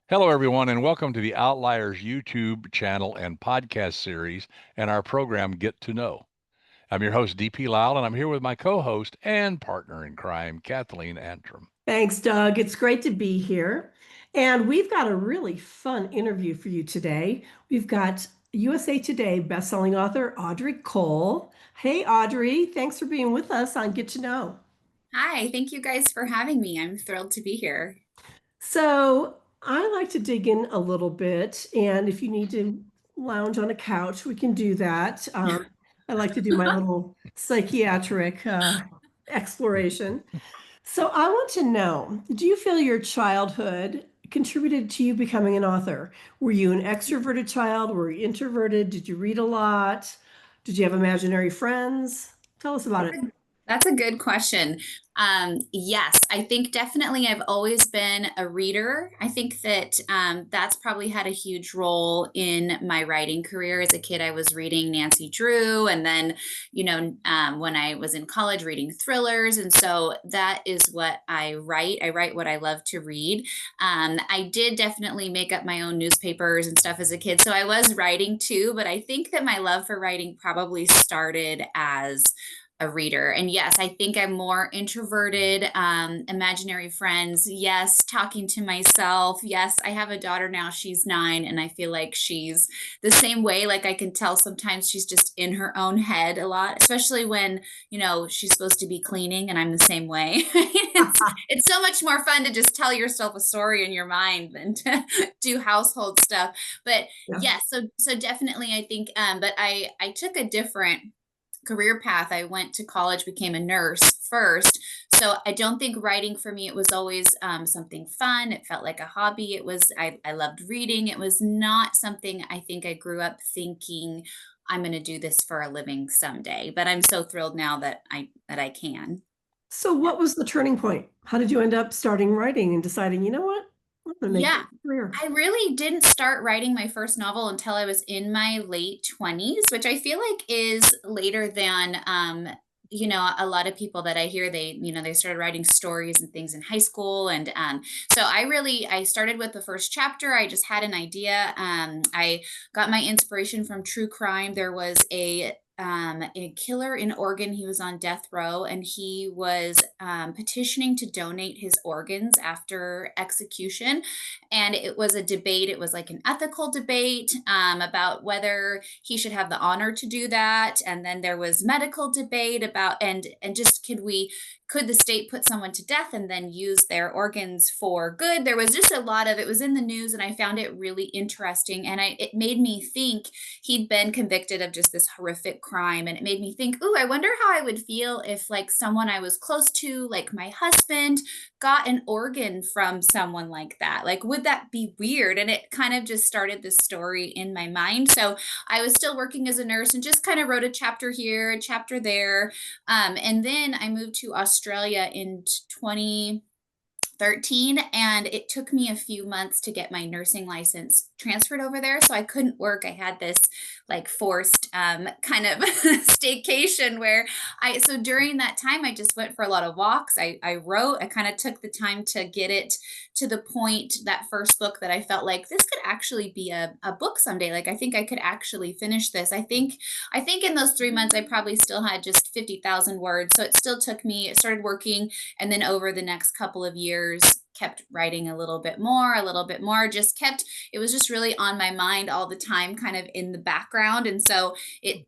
Hello, everyone, and welcome to the Outliers YouTube channel and podcast series and our program, Get to Know. I'm your host, DP Lyle, and I'm here with my co host and partner in crime, Kathleen Antrim. Thanks, Doug. It's great to be here. And we've got a really fun interview for you today. We've got USA Today bestselling author Audrey Cole. Hey, Audrey, thanks for being with us on Get to Know. Hi, thank you guys for having me. I'm thrilled to be here. So, I like to dig in a little bit, and if you need to lounge on a couch, we can do that. I like to do my little psychiatric exploration. So I want to know, do you feel your childhood contributed to you becoming an author? Were you an extroverted child? Were you introverted? Did you read a lot? Did you have imaginary friends? Tell us about That's it. a, that's a good question. Yes, I think definitely I've always been a reader. I think that that's probably had a huge role in my writing career. As a kid, I was reading Nancy Drew, and then, when I was in college, reading thrillers. And so that is what I write. I write what I love to read. I did definitely make up my own newspapers and stuff as a kid. So I was writing too, but I think that my love for writing probably started as a reader. And yes, I think I'm more introverted, imaginary friends. Yes, talking to myself. Yes, I have a daughter now. She's 9, and I feel like she's the same way. Like I can tell sometimes she's just in her own head a lot, especially when, she's supposed to be cleaning, and I'm the same way. It's so much more fun to just tell yourself a story in your mind than to do household stuff. But Yeah. yes, so definitely I think, but I took a different career path. I went to college, became a nurse first. So I don't think writing for me, it was always something fun. It felt like a hobby. I loved reading. It was not something I think I grew up thinking I'm going to do this for a living someday. But I'm so thrilled now that I can. So what was the turning point? How did you end up starting writing and deciding, you know what? I'm going to make Yeah. this a career. I really didn't start writing my first novel until I was in my late 20s, which I feel like is later than a lot of people that I hear they started writing stories and things in high school. And so I started with the first chapter. I just had an idea. I got my inspiration from true crime. There was a killer in Oregon. He was on death row, and he was petitioning to donate his organs after execution. And it was a debate. It was like an ethical debate about whether he should have the honor to do that. And then there was medical debate about and just could the state put someone to death and then use their organs for good? There was just a lot of it was in the news, and I found it really interesting. And it made me think he'd been convicted of just this horrific crime. And it made me think, ooh, I wonder how I would feel if like someone I was close to, like my husband, got an organ from someone like that. Like, would that be weird? And it kind of just started this story in my mind. So I was still working as a nurse and just kind of wrote a chapter here, a chapter there. And then I moved to Australia in 2013, and it took me a few months to get my nursing license transferred over there, so I couldn't work. I had this like forced kind of staycation where I so during that time I just went for a lot of walks. I wrote. I kind of took the time to get it to the point, that first book, that I felt like this could actually be a book someday. Like I think I could actually finish this. I think in those 3 months I probably still had just 50,000 words, so it still took me. It started working, and then over the next couple of years kept writing a little bit more, just kept, it was just really on my mind all the time, kind of in the background. And so it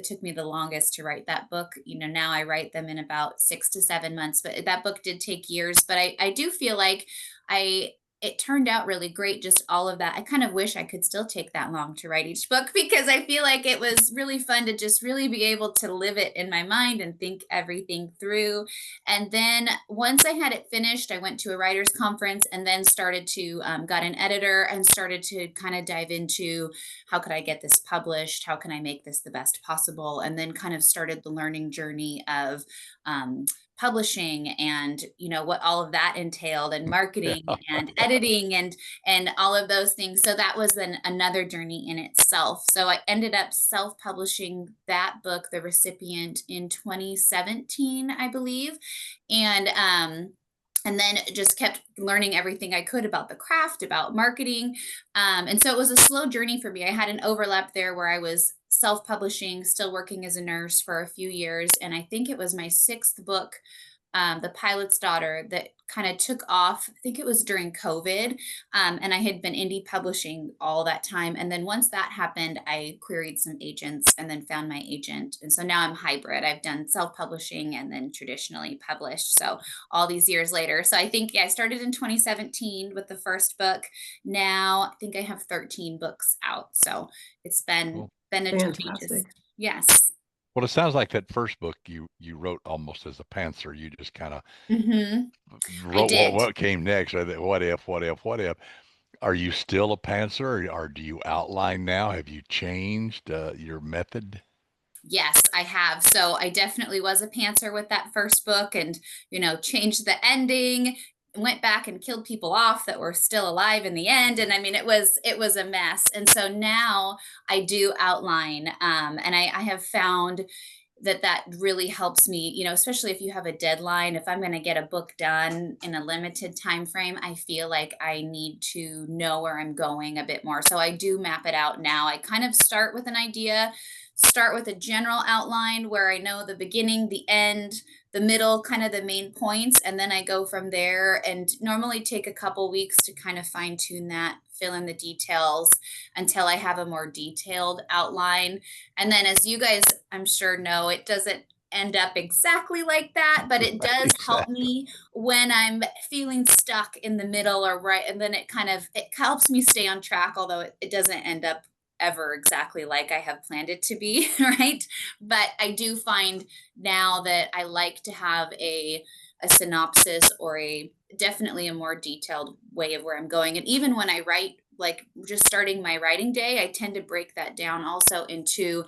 took me the longest to write that book. Now I write them in about 6 to 7 months, but that book did take years. But I do feel like I, it turned out really great. Just all of that. I kind of wish I could still take that long to write each book, because I feel like it was really fun to just really be able to live it in my mind and think everything through. And then once I had it finished, I went to a writer's conference, and then started to got an editor and started to kind of dive into how could I get this published? How can I make this the best possible? And then kind of started the learning journey of um, publishing, and what all of that entailed, and marketing and editing and all of those things. So that was then another journey in itself. So I ended up self-publishing that book, The Recipient, in 2017, I believe. And and then just kept learning everything I could about the craft, about marketing. And so it was a slow journey for me. I had an overlap there where I was self-publishing, still working as a nurse for a few years. And I think it was my sixth book, The Pilot's Daughter, that kind of took off. I think it was during COVID. And I had been indie publishing all that time. And then once that happened, I queried some agents and then found my agent. And so now I'm hybrid. I've done self publishing and then traditionally published. So all these years later. So I think, yeah, I started in 2017 with the first book. Now I think I have 13 books out. So it's Cool. been a journey. Just, Fantastic. yes. Well, it sounds like that first book you wrote almost as a pantser. You just kind of Hmm. I wrote did. what came next. What if, what if, what if? Are you still a pantser, or do you outline now? Have you changed your method? Yes, I have. So I definitely was a pantser with that first book, and, changed the ending, went back and killed people off that were still alive in the end. And I mean, it was a mess. And so now I do outline. And I have found that really helps me, especially if you have a deadline. If I'm going to get a book done in a limited time frame, I feel like I need to know where I'm going a bit more. So I do map it out now. I kind of start with an idea, start with a general outline where I know the beginning, the end, the middle, kind of the main points, and then I go from there, and normally take a couple weeks to kind of fine tune that, fill in the details until I have a more detailed outline. And then, as you guys, I'm sure, know, it doesn't end up exactly like that, but it Right, does help exactly. me when I'm feeling stuck in the middle or right. And then it helps me stay on track, although it doesn't end up ever exactly like I have planned it to be, right? But I do find now that I like to have a synopsis, or a definitely a more detailed way of where I'm going. And even when I write, like just starting my writing day, I tend to break that down also into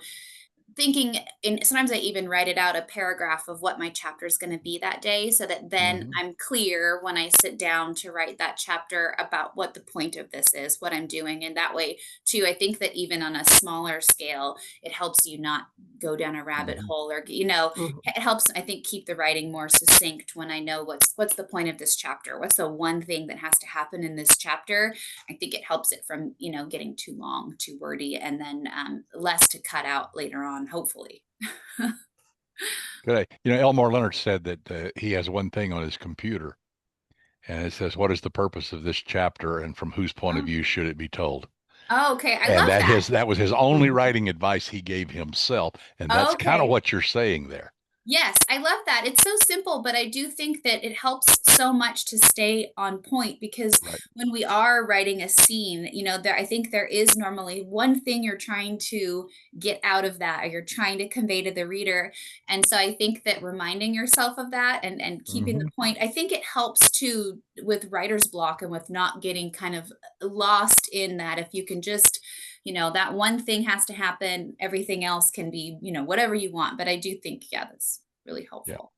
thinking in, sometimes I even write it out, a paragraph of what my chapter is going to be that day, so that then Hmm. I'm clear when I sit down to write that chapter about what the point of this is, what I'm doing. And that way too, I think that even on a smaller scale, it helps you not go down a rabbit Hmm. hole, or Mhm. it helps, I think, keep the writing more succinct when I know what's the point of this chapter, what's the one thing that has to happen in this chapter. I think it helps it from, getting too long, too wordy, and then less to cut out later on, hopefully. Good. Elmore Leonard said that he has one thing on his computer, and it says, "What is the purpose of this chapter, and from whose point of Oh, view should it be told?" oh, okay. I And love that. that was his only Mhm. writing advice he gave himself, and that's kind of Okay. what you're saying there. Yes, I love that. It's so simple, but I do think that it helps so much to stay on point, because Right. when we are writing a scene, I think there is normally one thing you're trying to get out of that, or you're trying to convey to the reader. And so I think that reminding yourself of that, and keeping the Hmm. point, I think it helps too with writer's block, and with not getting kind of lost in that. If you can just, that one thing has to happen, everything else can be, whatever you want. But I do think, yeah, that's really Yeah. helpful.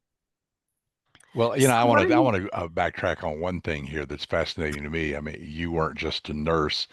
Well, So I what want are to you? backtrack on one thing here that's fascinating to me. I mean, you weren't just a nurse.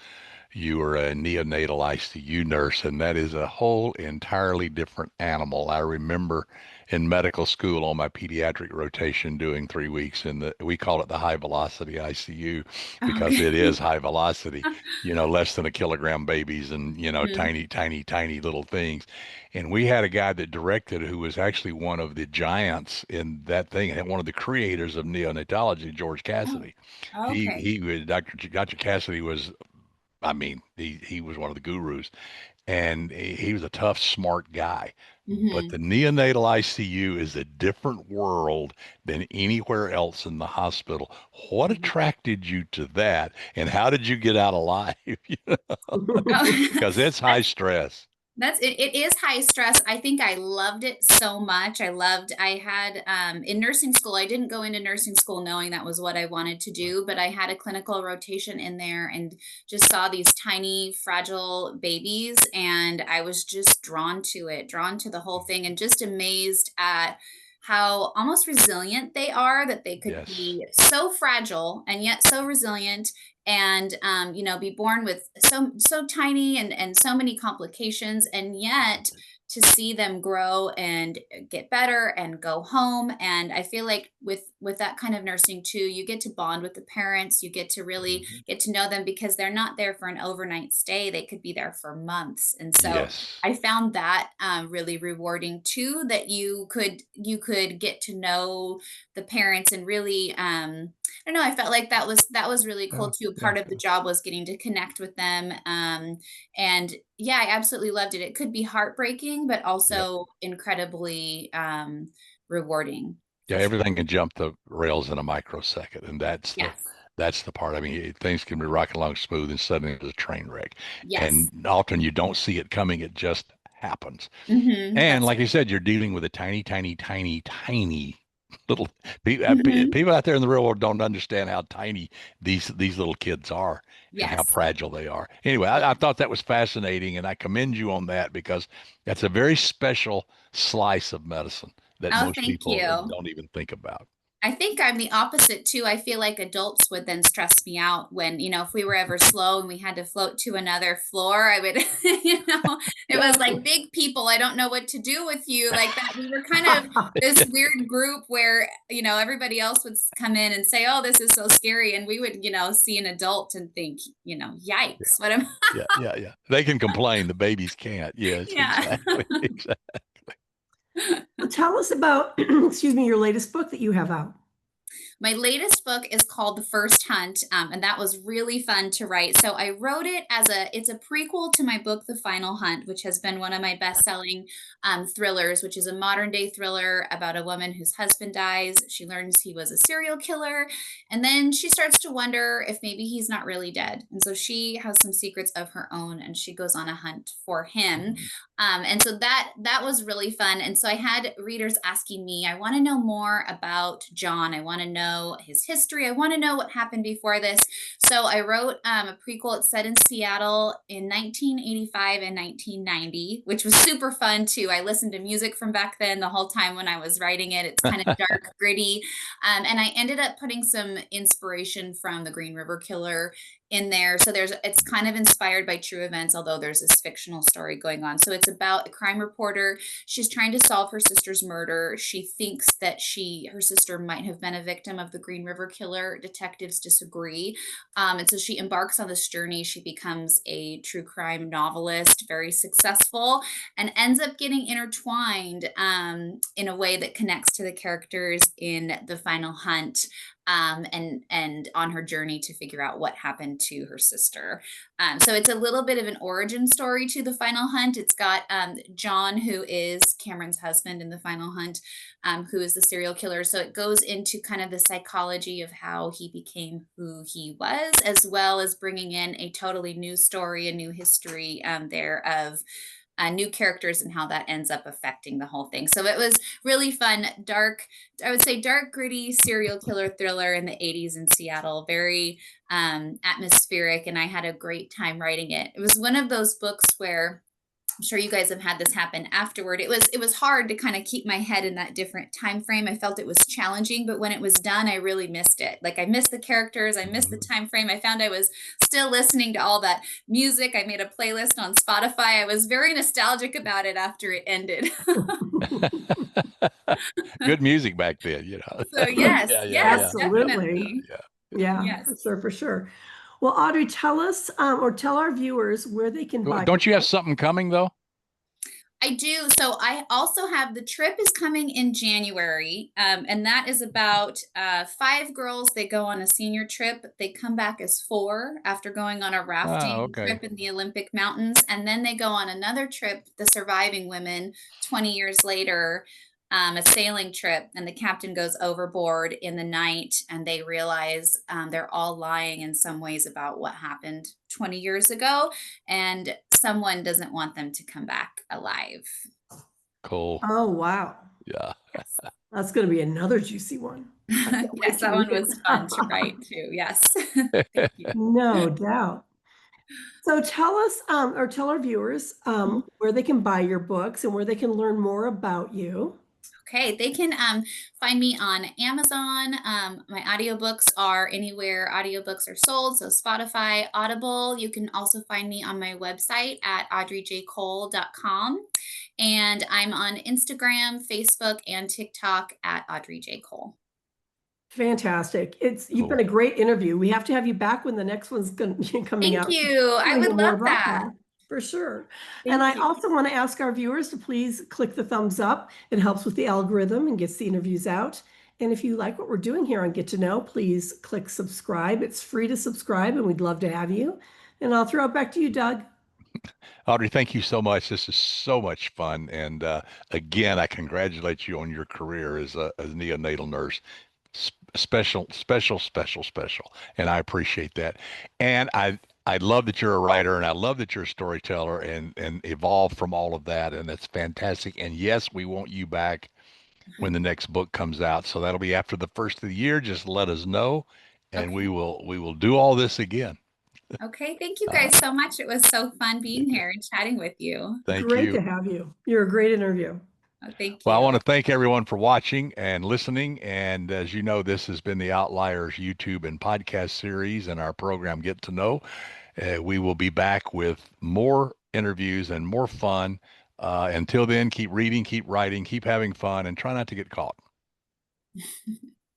You were a neonatal ICU nurse, and that is a whole entirely different animal. I remember in medical school on my pediatric rotation doing 3 weeks in we call it the high velocity ICU because Okay. it is high velocity, less than a kilogram babies and, Mhm. tiny, tiny, tiny little things. And we had a guy that directed who was actually one of the giants in that thing, and one of the creators of neonatology, George Oh, Cassidy. okay. He was Dr. Cassidy was, I mean, he was one of the gurus, and he was a tough, smart guy. But the Mhm. neonatal ICU is a different world than anywhere else in the hospital. What Mhm. attracted you to that, and how did you get out alive? Oh, Because it's high that's stress. it is high stress. I think I loved it so much. I had in nursing school, I didn't go into nursing school knowing that was what I wanted to Right. do, but I had a clinical rotation in there, and just saw these tiny, fragile babies, and I was just drawn to it, drawn to the whole thing, and just amazed at how almost resilient they are, that they could Yes. be so fragile and yet so resilient, and be born with so tiny, and so many complications, and yet to see them grow and get better and go home. And I feel like with that kind of nursing too, you get to bond with the parents, you get to really Mhm. get to know them because they're not there for an overnight stay. They could be there for months. And so Yes. I found that really rewarding too, that you could get to know the parents and really I don't know, I felt like that was really Yeah. cool too. Yeah. Part of the job was getting to connect with them. And yeah, I absolutely loved it. It could be heartbreaking, but Yep. also incredibly rewarding Yeah. for sure. Everything can jump the rails in a microsecond, and Yes. that's the part. I mean, things can be rocking along smooth, and suddenly there's a train wreck, Yes. and often you don't see it coming. It just happens. And That's like you said, you're dealing with a tiny, tiny, tiny, tiny little mhm. people out there in the real world don't understand how tiny these little kids are and how Yes. fragile they are. Anyway, I Yeah. thought that was fascinating, and I commend you on that because that's a very special slice of medicine that Oh, most thank people you. don't even think about. I think I'm the opposite too. I feel like adults would then stress me out when, if we were ever slow and we had to float to another floor, I would, it was like big people. I don't know what to do with you like that. We were kind of this weird group where, everybody else would come in and say, "Oh, this is so scary." And we would, see an adult and think, Yeah, yikes, what am yeah. They can complain, the babies can't. Yes, Yeah. exactly, exactly. Well, tell us about, excuse me, your latest book that you have out. My latest book is called The First Hunt, and that was really fun to write. So I wrote it it's a prequel to my book, The Final Hunt, which has been one of my best-selling thrillers, which is a modern day thriller about a woman whose husband dies. She learns he was a serial killer, and then she starts to wonder if maybe he's not really dead. And so she has some secrets of her own, and she goes on a hunt for him. Mhm. And so that was really fun. And so I had readers asking me, I want to know more about John. I want to know his history. I want to know what happened before this. So I wrote a prequel. It's set in Seattle in 1985 and 1990, which was super fun too. I listened to music from back then the whole time when I was writing it. It's kind of dark, gritty. And I ended up putting some inspiration from the Green River Killer in there. So it's kind of inspired by true events, although there's this fictional story going on. So it's about a crime reporter. She's trying to solve her sister's murder. She thinks that her sister might have been a victim of the Green River Killer. Detectives disagree. And so she embarks on this journey. She becomes a true crime novelist, very successful, and ends up getting intertwined in a way that connects to the characters in The Final Hunt, and on her journey to figure out what happened to her sister. So it's a little bit of an origin story to The Final Hunt. It's got John, who is Cameron's husband in The Final Hunt, who is the serial killer. So it goes into kind of the psychology of how he became who he was, as well as bringing in a totally new story, a new history there of new characters and how that ends up affecting the whole thing. So it was really fun, dark, I would say dark, gritty serial killer thriller in the 80s in Seattle, very atmospheric. And I had a great time writing it. It was one of those books where I'm sure you guys have had this happen afterward. It was hard to kind of keep my head in that different time frame. I felt it was challenging, but when it was done, I really missed it. Like I missed the characters, I missed the Mhm. time frame. I found I was still listening to all that music. I made a playlist on Spotify. I was very nostalgic about it after it ended. Good music back then, So yes, Yeah, yeah, yes, yeah, yeah, Absolutely. definitely. yeah, yeah. Yeah, Yes. for sure, for sure. Well, Audrey, tell us or tell our viewers where they can buy your Don't you have book. something coming though? I do. So I also have the trip is coming in January, and that is about five girls. They go on a senior trip. They come back as four after going on a Oh, rafting okay. trip in the Olympic Mountains, and then they go on another trip. The surviving women, 20 years later, a sailing trip, and the captain goes overboard in the night, and they realize they're all lying in some ways about what happened 20 years ago, and someone doesn't want them to come back alive. Cool. Oh, wow. Yeah. Yes. That's going to be another juicy one. I can't wait Yes, to that read one it. was fun to write too. Yes. Thank you. No doubt. So tell us, or tell our viewers, Mhm. where they can buy your books and where they can learn more about you. Okay, they can find me on Amazon. My audiobooks are anywhere audiobooks are sold, so Spotify, Audible. You can also find me on my website at audreyjcole.com. And I'm on Instagram, Facebook, and TikTok at Audrey J. Cole. Fantastic. You've been Cool. a great interview. We have to have you back when the next one's coming Thank out. you. I Tell would you more love about that. that. For sure. Thank And I you. also want to ask our viewers to please click the thumbs up. It helps with the algorithm and gets the interviews out. And if you like what we're doing here on Get to Know, please click subscribe. It's free to subscribe, and we'd love to have you. And I'll throw it back to you, Doug. Audrey, thank you so much. This is so much fun. And again, I congratulate you on your career as a neonatal nurse. Special, special, special, special. And I appreciate that. And I love that you're a writer, and I love that you're a storyteller, and evolve from all of that. And that's fantastic. And yes, we want you back when the next book comes out. So that'll be after the first of the year. Just let us know, and Okay. we will do all this again. Okay. Thank you Uh, guys so much. It was so fun being here and chatting with you. thank Great to you. have you. You're a great interview. Oh, thank Well, I want you. to thank everyone for watching and listening. And as you know, this has been the Outliers YouTube and podcast series and our program Get to Know. We will be back with more interviews and more fun. Until then, keep reading, keep writing, keep having fun, and try not to get caught.